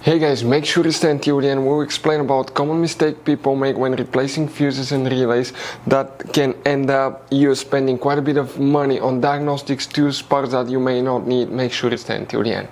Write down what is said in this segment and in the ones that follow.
Hey guys, make sure you stay until the end. We'll explain about common mistake people make when replacing fuses and relays that can end up you spending quite a bit of money on diagnostics tools, parts that you may not need. Make sure you stay until the end.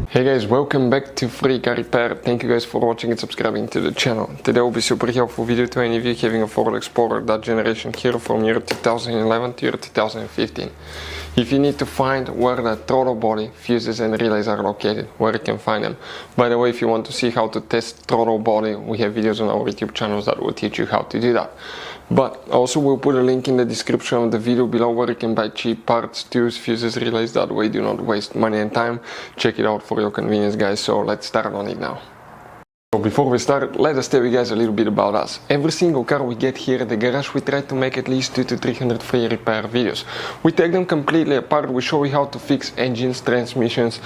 Hey guys, welcome back to Free Car Repair. Thank you guys for watching and subscribing to the channel. Today will be super helpful video to any of you having a Ford Explorer, that generation here from year 2011 to year 2015. If you need to find where the throttle body, fuses and relays are located, where you can find them. By the way, if you want to see how to test throttle body, we have videos on our YouTube channels that will teach you how to do that. But also we'll put a link in the description of the video below where you can buy cheap parts, tools, fuses, relays, that way do not waste money and time. Check it out for your convenience guys, so let's start on it now. So before we start, let us tell you guys a little bit about us. Every single car we get here at the garage, we try to make at least 200 to 300 free repair videos. We take them completely apart, we show you how to fix engines, transmissions,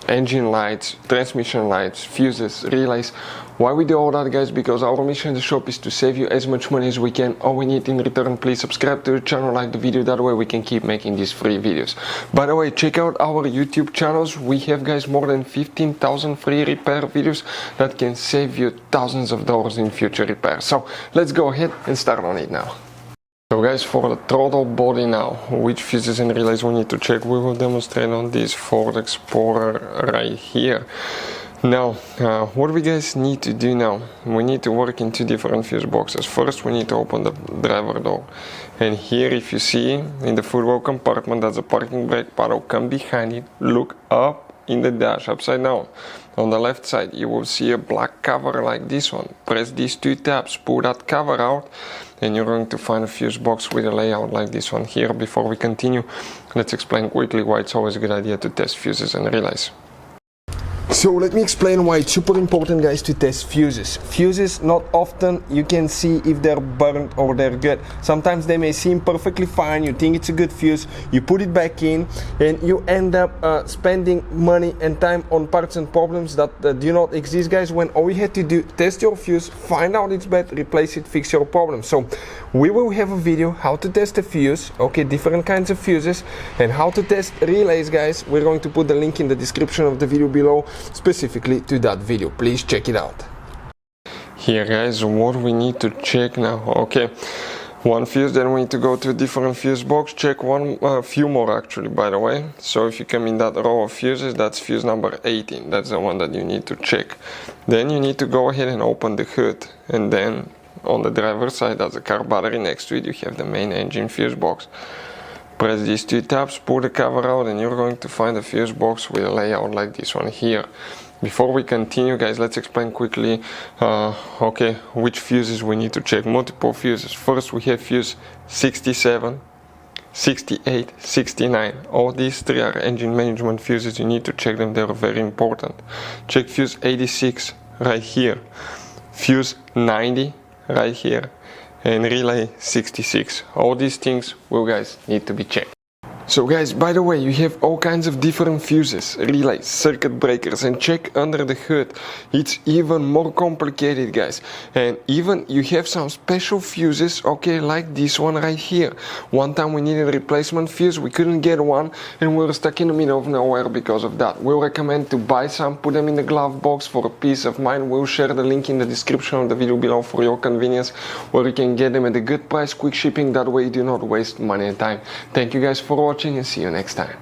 engine lights, transmission lights, fuses, relays. Why we do all that guys? Because our mission in the shop is to save you as much money as we can. All we need in return, please subscribe to the channel, like the video, that way we can keep making these free videos. By the way, check out our YouTube channels. We have guys more than 15,000 free repair videos that can save you thousands of dollars in future repairs. So let's go ahead and start on it now. So guys, for the throttle body now, which fuses and relays we need to check, we will demonstrate on this Ford Explorer right here. Now, what we guys need to do now, we need to work in two different fuse boxes. First, we need to open the driver door. And here, if you see, in the footwell compartment, that's a parking brake paddle. Come behind it, look up in the dash, upside down. On the left side, you will see a black cover like this one. Press these two tabs, pull that cover out, and you're going to find a fuse box with a layout like this one here. Before we continue, let's explain quickly why it's always a good idea to test fuses and relays. So let me explain why it's super important guys to test fuses. Fuses, not often you can see if they're burnt or they're good. Sometimes they may seem perfectly fine, you think it's a good fuse, you put it back in and you end up spending money and time on parts and problems that do not exist guys, when all you had to do, test your fuse, find out it's bad, replace it, fix your problem. So we will have a video how to test a fuse, okay, different kinds of fuses, and how to test relays guys. We're going to put the link in the description of the video below specifically to that video. Please check it out. Here guys, what we need to check now, okay, one fuse, then we need to go to a different fuse box, check few more actually, by the way. So if you come in that row of fuses, that's fuse number 18, that's the one that you need to check. Then you need to go ahead and open the hood, and then on the driver's side, that's the car battery, next to it you have the main engine fuse box. Press these two tabs, pull the cover out, and you're going to find a fuse box with a layout like this one here. Before we continue guys, let's explain quickly okay, which fuses we need to check. Multiple fuses. First we have fuse 67, 68, 69. All these three are engine management fuses. You need to check them, they're very important. Check fuse 86 right here, fuse 90 right here, and relay 66. All these things will guys need to be checked. So guys, by the way, you have all kinds of different fuses, relays, circuit breakers, and check under the hood. It's even more complicated guys. And even you have some special fuses, okay, like this one right here. One time we needed a replacement fuse, we couldn't get one, and we were stuck in the middle of nowhere because of that. We'll recommend to buy some, put them in the glove box for a peace of mind. We'll share the link in the description of the video below for your convenience, where you can get them at a good price, quick shipping, that way you do not waste money and time. Thank you guys for watching and see you next time.